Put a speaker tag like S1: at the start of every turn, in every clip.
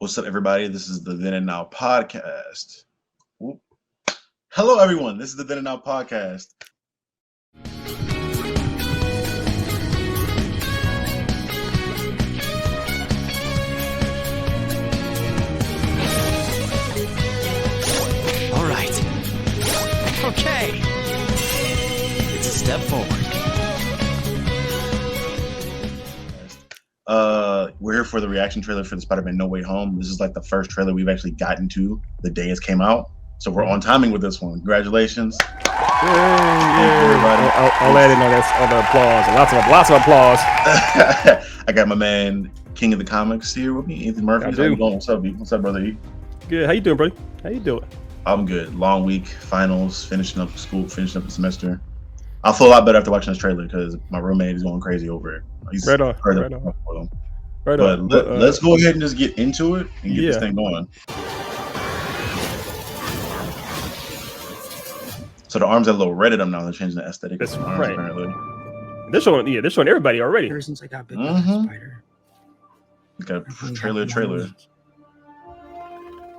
S1: What's up, everybody? This is the Then and Now podcast. Whoop. Hello, everyone. This is the Then and Now podcast.
S2: All right. Okay. It's a step forward.
S1: We're here for the reaction trailer for the Spider-Man No Way Home. This is like the first trailer we've actually gotten to the day it came out. So we're on timing with this one. Congratulations.
S3: Thank you, everybody. I'll add in on the applause. Lots of applause.
S1: I got my man, King of the Comics, here with me, Anthony Murphy. How you doing? What's up, brother E?
S3: Good. How you doing, buddy? How you doing?
S1: I'm good. Long week, finals, finishing up school, finishing up the semester. I'll feel a lot better after watching this trailer because my roommate is going crazy over it. He's
S3: right on.
S1: Let's go ahead and just get into it and get this thing going. So the arms are a little red at them now. They're changing the aesthetic.
S3: That's
S1: of the arms,
S3: right.
S1: Apparently.
S3: They're showing everybody already.
S4: Ever since I got bit by that spider.
S1: Got a trailer.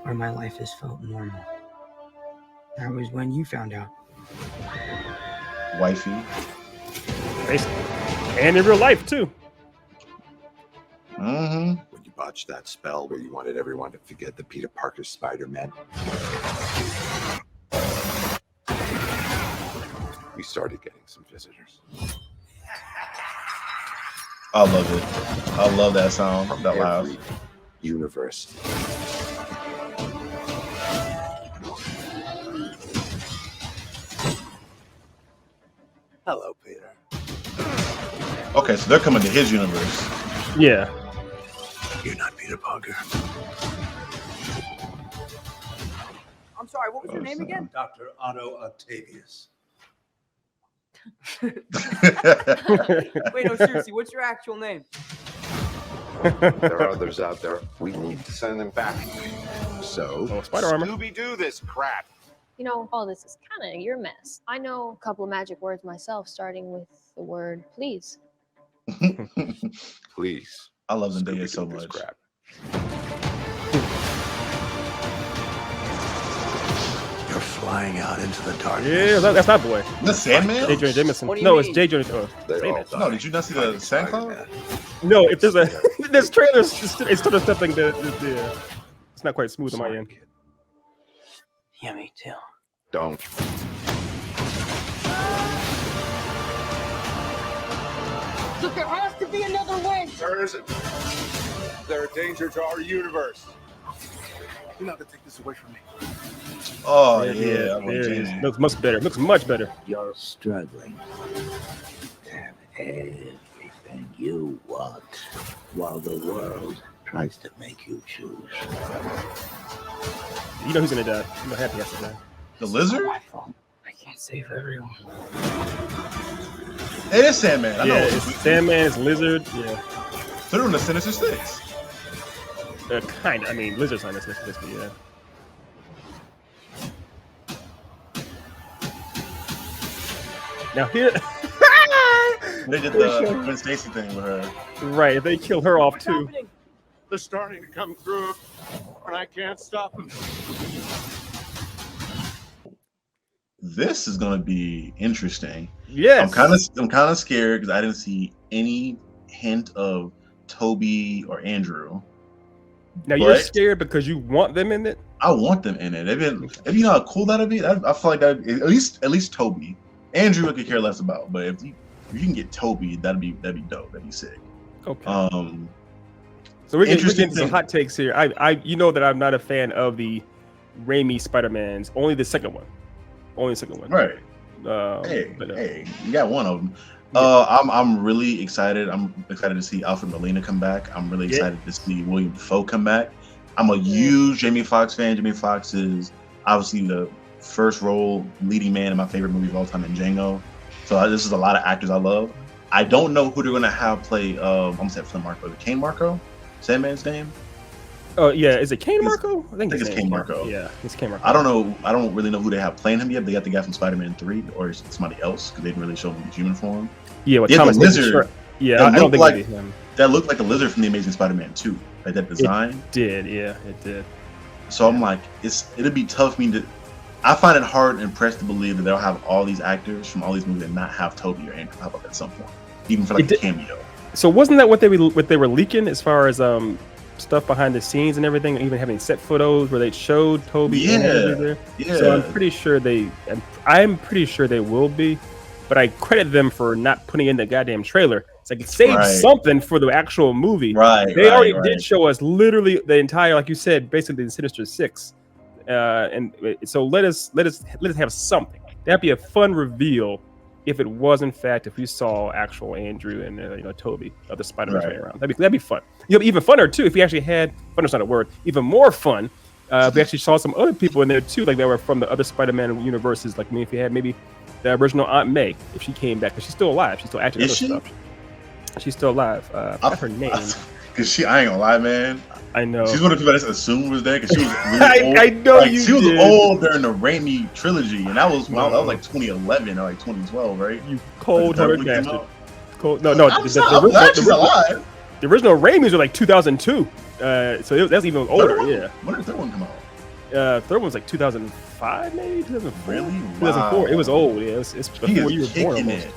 S4: Where my life has felt normal. That was when you found out.
S1: Wifey.
S3: Basically. And in real life too.
S5: When you botched that spell where you wanted everyone to forget the Peter Parker Spider-Man, we started getting some visitors.
S1: I love it. I love that sound.
S5: From
S1: That loud.
S5: every universe. Hello, Peter.
S1: Okay, so they're coming to his universe.
S3: Yeah.
S5: You're not Peter Parker.
S6: I'm sorry, what was your name again?
S5: Dr. Otto Octavius.
S6: Wait, no, seriously, what's your actual name?
S5: There are others out there. We need to send them back. So,
S3: Spider armor.
S5: Scooby-Doo this crap.
S7: You know, all this is kind of your mess. I know a couple of magic words myself, starting with the word please.
S5: Please.
S1: I love Zendaya
S5: Scooby-Doo
S1: so
S5: this
S1: much.
S5: crap. You're flying out into the darkness.
S3: Yeah, that's that boy.
S1: The Sandman?
S3: J. Jonah Jameson.
S6: What do you
S3: No, it's
S6: mean?
S3: J. Jonah.
S5: They're all
S1: No, did you not see the SoundCloud?
S3: No, if there's a this trailer, it's sort of something that it's not quite smooth on my end.
S4: Yeah, me too.
S5: Don't.
S6: Look, there has to be another way.
S5: There isn't. They're a danger to our universe. You're not gonna take this away from me.
S1: Oh,
S3: Yeah,
S1: yeah. I'm
S3: there it
S1: changing.
S3: is. Looks much better. Looks much better.
S8: You're struggling to have everything you want while the world tries to make you choose.
S3: You know who's gonna die. I'm happy has to die.
S1: The lizard?
S4: My fault. I can't save everyone.
S1: It is Sandman. I know.
S3: Yeah, it's Sandman, it's Lizard. Yeah,
S1: They're doing the Sinister Six.
S3: kind of. I mean, Lizard's on this list, but yeah. Now here,
S1: They did the Gwen Stacy thing with her.
S3: right? If they kill her off
S6: What's
S3: too,
S6: happening?
S5: They're starting to come through, and I can't stop them.
S1: This is gonna be interesting.
S3: yes.
S1: I'm kind of scared because I didn't see any hint of Toby or Andrew.
S3: Now you're
S1: but-
S3: scared because you want them in it.
S1: I want them in it. If you know how cool that'd be, I feel like that at least Toby. Andrew I could care less about, but if you can get Toby, that'd be dope. That'd be sick.
S3: Okay.
S1: Interesting
S3: So we're getting some
S1: thing.
S3: hot takes here. You know that I'm not a fan of the Raimi Spider-Mans. Only the second one.
S1: Right. Hey, you got one of them. I'm really excited. I'm excited to see Alfred Molina come back. I'm really excited to see William Dafoe come back. I'm a huge Jamie Foxx fan. Jamie Foxx is obviously the first role leading man in my favorite movie of all time in Django. So this is a lot of actors I love. I don't know who they're gonna have play. I'm gonna say Flynn Marco. Kane Marco, Sandman's name.
S3: Oh yeah, is it Kane Marco?
S1: I think it's Kane Marco.
S3: Yeah, it's Kane Marco.
S1: I don't know. I don't really know who they have playing him yet. They got the guy from Spider-Man 3, or somebody else because they didn't really show him in human form.
S3: Yeah, with
S1: Yeah,
S3: Thomas
S1: the lizard.
S3: Yeah, I don't think it'd be him.
S1: That looked like a lizard from the Amazing Spider-Man 2. Like that design.
S3: It did, yeah, it did.
S1: So I'm like, it'd be tough for me to. I find it hard and pressed to believe that they'll have all these actors from all these movies and not have Tobey or Andrew pop up at some point, even for like a cameo.
S3: So wasn't that what they were leaking as far as stuff behind the scenes and everything, even having set photos where they showed Tobey and Andrew there?
S1: Yeah.
S3: So I'm pretty sure they will be, but I credit them for not putting in the goddamn trailer. It's like save something for the actual movie.
S1: Right.
S3: They already did show us literally the entire, like you said, basically the Sinister Six. And so let us have something. That'd be a fun reveal if it was in fact if we saw actual Andrew and Tobey of the Spider-Man running around. That'd be fun. Even funner too if we actually had funner's not a word. Even more fun. If we actually saw some other people in there too, like that were from the other Spider-Man universes. Like if you had maybe the original Aunt May, if she came back, because she's still alive. She's still acting other stuff. She's still alive. I forgot her name.
S1: Cause I ain't gonna lie, man.
S3: I know.
S1: She's one of the people that I just assumed was there because she was really old.
S3: I know
S1: like,
S3: you
S1: She was
S3: did.
S1: old during the Raimi trilogy, and that was like 2011 or like 2012, right?
S3: You cold-hearted bastard. No.
S1: I'm glad she's alive.
S3: The original Raimi's were like 2002. So that's even older. Yeah.
S1: When did the third one come out?
S3: Third one's like 2005, maybe 2004.
S1: Really?
S3: 2004. It was old. Yeah, it's before you were born. Almost.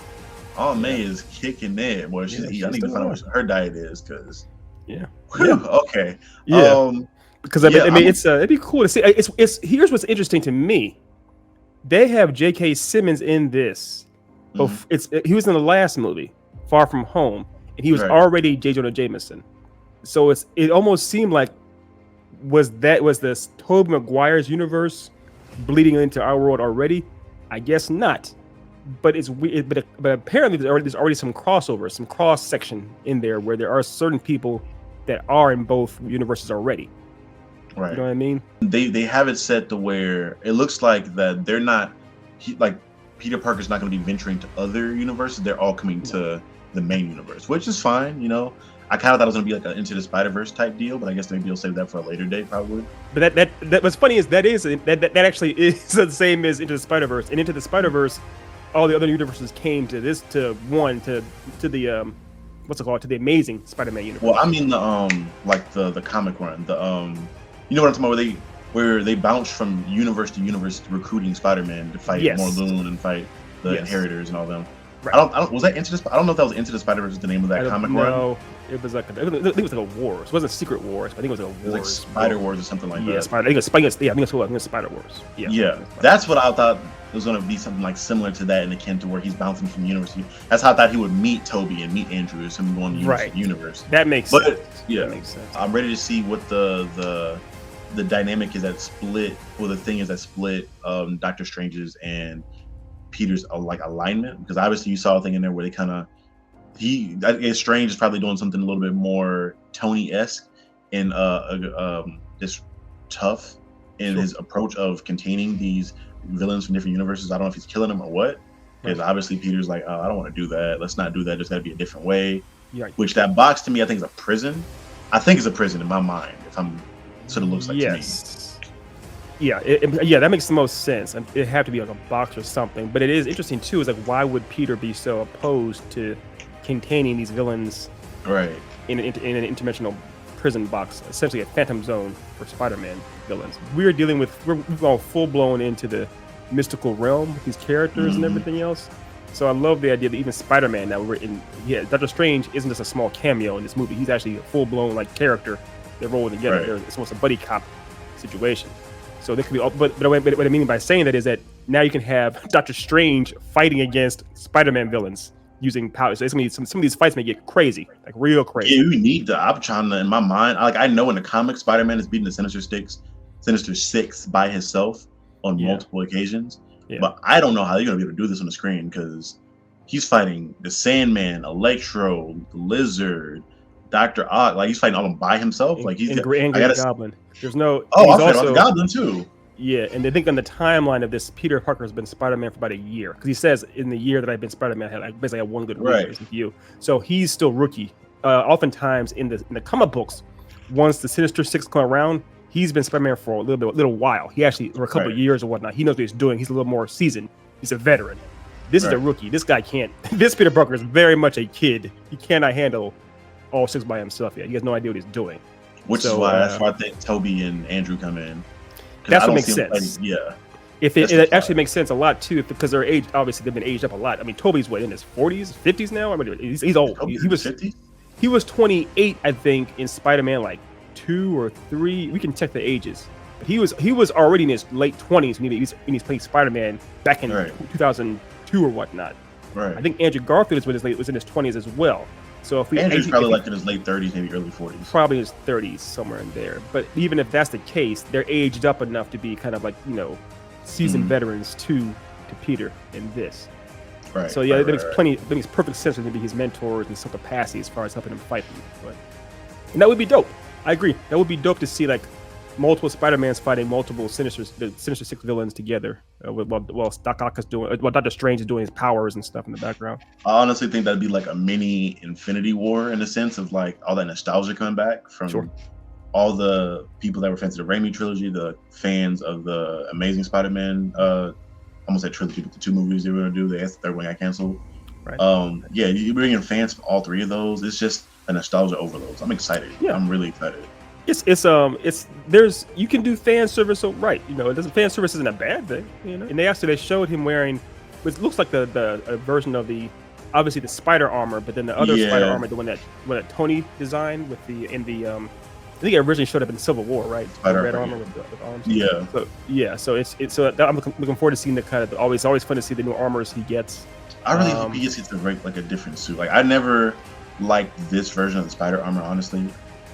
S1: Aunt May is kicking it. Boy, I need to find out what her diet is, because.
S3: Yeah.
S1: Okay.
S3: Yeah. Because it'd be cool to see. It's here's what's interesting to me. They have J.K. Simmons in this. He was in the last movie, Far From Home, and he was already J. Jonah Jameson. So it almost seemed like was this Tobey Maguire's universe bleeding into our world already? I guess not. But it's weird. But apparently there's already some crossover, some cross section in there where there are certain people that are in both universes already.
S1: Right.
S3: You know what I mean?
S1: They have it set to where it looks like that they're not like Peter Parker's not going to be venturing to other universes. They're all coming to the main universe, which is fine. I kind of thought it was going to be like an Into the Spider-Verse type deal, but I guess maybe you'll save that for a later date, probably.
S3: But that what's funny is that actually is the same as Into the Spider-Verse. And Into the Spider-Verse, all the other universes came to the what's it called, to the Amazing Spider-Man universe.
S1: Well, I mean the comic run, you know what I'm talking about, where they bounce from universe to universe recruiting Spider-Man to fight Morlun and fight the Inheritors and all them. Right. I don't know if that was Into the Spider-Verse is the name of that comic run. No,
S3: it was like I think it was like a Wars. It wasn't Secret Wars, but I think it was a Wars.
S1: It was like Spider Wars or something like that.
S3: I think it was Spider Wars.
S1: Yeah. That's what I thought. It was going to be something like similar to that, in akin to where he's bouncing from university. That's how I thought he would meet Tobey and meet Andrew, as him going to universe.
S3: That makes sense.
S1: That makes sense. I'm ready to see what the dynamic is that split. Well, the thing is that split Doctor Strange's and Peter's alignment, because obviously you saw a thing in there where they kind of I guess Strange is probably doing something a little bit more Tony-esque and just tough in his approach of containing these villains from different universes. I don't know if he's killing them or what, because obviously Peter's like, I don't want to do that. Let's not do that. There's got to be a different way. Which that box to me, I think is a prison. I think it's a prison in my mind. If I'm sort of looks like to me.
S3: Yeah, that makes the most sense. It had to be like a box or something. But it is interesting too. Is like, why would Peter be so opposed to containing these villains, in an interdimensional prison box, essentially a phantom zone for Spider-Man villains? We're going full blown into the mystical realm with these characters and everything else. So I love the idea that even Spider-Man Doctor Strange isn't just a small cameo in this movie. He's actually a full blown character. They're rolling together. It's almost a buddy cop situation. So they could be all, but what I mean by saying that is that now you can have Doctor Strange fighting against Spider-Man villains using powers. So it's gonna be some of these fights may get crazy, like real crazy.
S1: Yeah, we need the. I'm trying to, in my mind, I know in the comics, Spider-Man is beating the Sinister Six by himself on multiple occasions. Yeah. But I don't know how they're gonna be able to do this on the screen, because he's fighting the Sandman, Electro, the Lizard, Dr. Ock. He's fighting all of them by himself. He's
S3: and Green Goblin. There's no.
S1: Oh, I forgot about the Goblin too.
S3: Yeah, and they think on the timeline of this, Peter Parker has been Spider-Man for about a year, because he says in the year that I've been Spider-Man, I basically had one good relationship with you. So he's still rookie. Oftentimes in the comic books, once the Sinister Six come around, he's been Spider-Man for a little while. He actually for a couple of years or whatnot. He knows what he's doing. He's a little more seasoned. He's a veteran. This is a rookie. This guy can't. This Peter Parker is very much a kid. He cannot handle all 6 by himself yet. He has no idea what he's doing.
S1: Which is why I think Toby and Andrew come in.
S3: That's what makes sense. If it actually makes sense a lot too, because they're aged. Obviously, they've been aged up a lot. I mean, Toby's in his 40s, 50s now. I mean, he's old. He was 28, I think, in Spider-Man like 2 or 3. We can check the ages. But he was already in his late 20s when he's playing Spider-Man back in 2002 or whatnot.
S1: Right.
S3: I think Andrew Garfield was in his 20s as well. So if
S1: Andrew's probably like in his late 30s, maybe early 40s.
S3: Probably his 30s, somewhere in there. But even if that's the case, they're aged up enough to be kind of like, seasoned veterans to Peter in this.
S1: Right.
S3: So yeah, that makes perfect sense for them to be his mentors in some capacity as far as helping him fight them. And that would be dope. I agree. That would be dope to see like multiple Spider-Mans fighting multiple Sinister Six villains together while Doc Ock is doing, while Doctor Strange is doing his powers and stuff in the background.
S1: I honestly think that'd be like a mini Infinity War in the sense of like all that nostalgia coming back from all the people that were fans of the Raimi trilogy, the fans of the Amazing Spider-Man, almost that trilogy, but the 2 movies they were gonna do, the third one got canceled.
S3: Right.
S1: Yeah, you bring in fans for all 3 of those. It's just a nostalgia overload. I'm excited. Yeah, I'm really excited.
S3: You can do fan service right. Fan service isn't a bad thing. And they showed him wearing, which looks like the version of obviously the spider armor, but then the other spider armor, the one that Tony designed with I think it originally showed up in Civil War, right? The red armor with arms.
S1: Yeah.
S3: So I'm looking forward to seeing the kind of always fun to see the new armors he gets.
S1: I really hope he gets to break like a different suit. Like I never liked this version of the spider armor, honestly.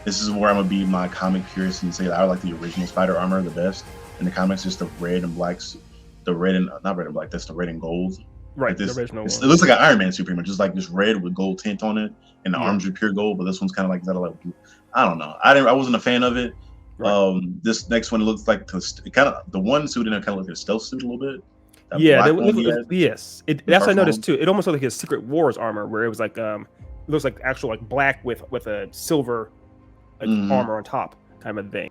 S1: This is where I'm gonna be my comic purist and say that I like the original spider armor the best. In the comics, just the red and blacks, the red and not red and black. That's the red and gold.
S3: Right.
S1: Like
S3: the original one.
S1: It looks like an Iron Man suit, pretty much, just like this red with gold tint on it, and the arms are pure gold. But this one's kind of like I don't know. I wasn't a fan of it. Right. This next one looks like the one suit in it kind of looks like a stealth suit a little bit.
S3: Yes. That's what I noticed too. It almost looked like his Secret Wars armor, where it was like it looks like actual like black with a silver armor on top kind of thing.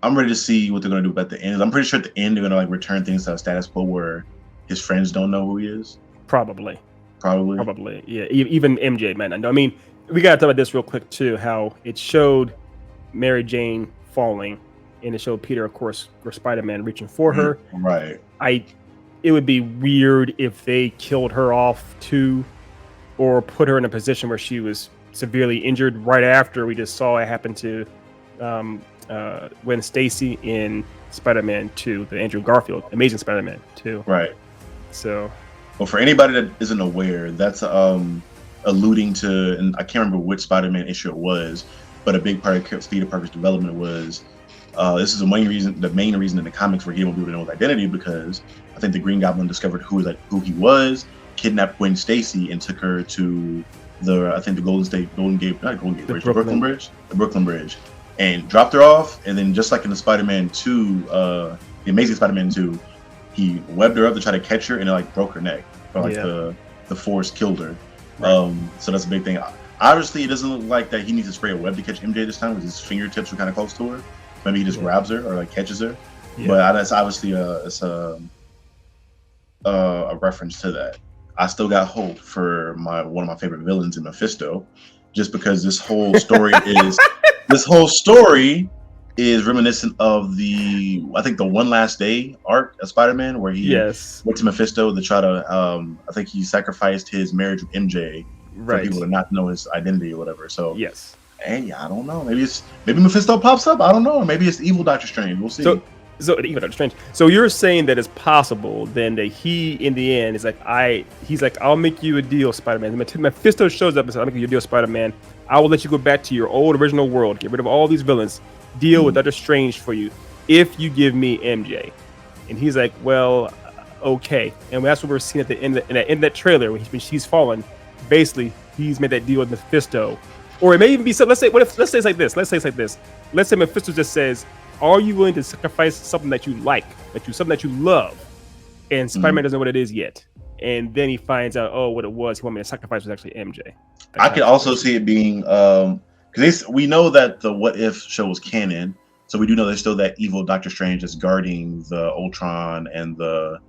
S1: I'm ready to see what they're gonna do at the end. I'm pretty sure at the end they're gonna like return things to a status quo where his friends don't know who he is.
S3: Probably. Yeah. Even MJ, man. I mean, we gotta talk about this real quick too. How it showed Mary Jane falling, and it showed Peter, of course, or Spider-Man reaching for her.
S1: Right.
S3: It would be weird if they killed her off too, or put her in a position where she was severely injured right after we just saw it happen to Gwen Stacy in Spider-Man 2, the Andrew Garfield Amazing Spider-Man 2.
S1: Right.
S3: So,
S1: well, for anybody that isn't aware, that's alluding to, and I can't remember which Spider-Man issue it was, but a big part of Peter Parker's development was this is the main reason in the comics for getting people to know his identity, because I think the Green Goblin discovered who he was, kidnapped Gwen Stacy, and took her to the Brooklyn Bridge, and dropped her off. And then just like in the Spider-Man 2, the Amazing Spider-Man 2, he webbed her up to try to catch her, and it like broke her neck. Or like the force killed her. Right. So that's a big thing. Obviously, it doesn't look like that he needs to spray a web to catch MJ this time, because his fingertips were kind of close to her. Maybe he just grabs her or like catches her. Yeah. But that's obviously a reference to that. I still got hope for one of my favorite villains in Mephisto, just because this whole story is reminiscent of the One Last Day arc of Spider-Man, where he went to Mephisto to try to I think he sacrificed his marriage with MJ for people to not know his identity or whatever. So hey, I don't know. Maybe Mephisto pops up. I don't know. Or maybe it's the evil Doctor Strange. We'll see.
S3: So even Doctor Strange. So you're saying that it's possible then that he, in the end, is like, he's like, I'll make you a deal, Spider-Man. Mephisto shows up and says, I'll make you a deal, Spider-Man. I will let you go back to your old original world, get rid of all these villains, deal with Doctor Strange for you, if you give me MJ. And he's like, well, okay. And that's what we're seeing at the end of that trailer when she's fallen. Basically, he's made that deal with Mephisto. Or it may even be so. Let's say it's like this. Let's say Mephisto just says, are you willing to sacrifice something that you like, something that you love? And Spider-Man doesn't know what it is yet. And then he finds out, what it was he wanted me to sacrifice was actually MJ.
S1: I could also see it being, because we know that the What If show was canon. So we do know there's still that evil Doctor Strange that's guarding the Ultron and the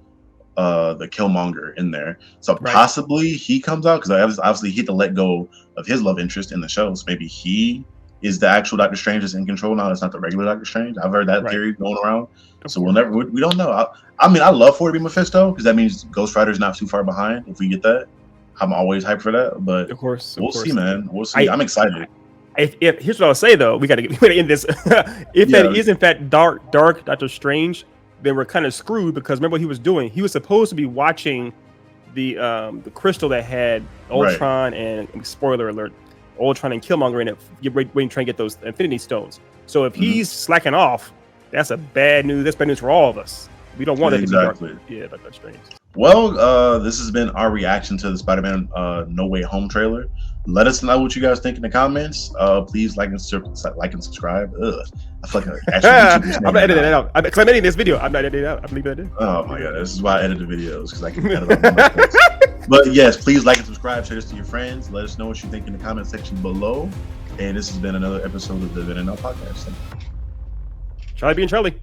S1: the Killmonger in there. So possibly he comes out, because obviously he had to let go of his love interest in the show. So maybe he is the actual Doctor Strange that's in control now. It's not the regular Doctor Strange. I've heard that theory going around. So we don't know. I mean, I love for it to be Mephisto, because that means Ghost Rider's not too far behind. If we get that, I'm always hyped for that. But
S3: of course,
S1: we'll see, man. We'll see. I'm excited.
S3: If here's what I'll say though, we gotta end this. If that is in fact dark Doctor Strange, then we're kind of screwed, because remember what he was doing? He was supposed to be watching the crystal that had Ultron and spoiler alert, Ultron and Killmonger in it, waiting trying to get those Infinity Stones. So if he's slacking off, that's bad news. That's bad news for all of us. We don't want that to be dark. Yeah, Doctor Strange.
S1: Well, this has been our reaction to the Spider-Man No Way Home trailer. Let us know what you guys think in the comments. Please like and subscribe. I feel like
S3: I'm not editing that out, because I'm editing this video. I'm not editing it out. I'm leaving it in.
S1: Oh my god, this is why I edit the videos, because I can edit on my But yes, please like and subscribe. Share this to your friends. Let us know what you think in the comment section below. And this has been another episode of the Benedict podcast.
S3: Charlie being Charlie.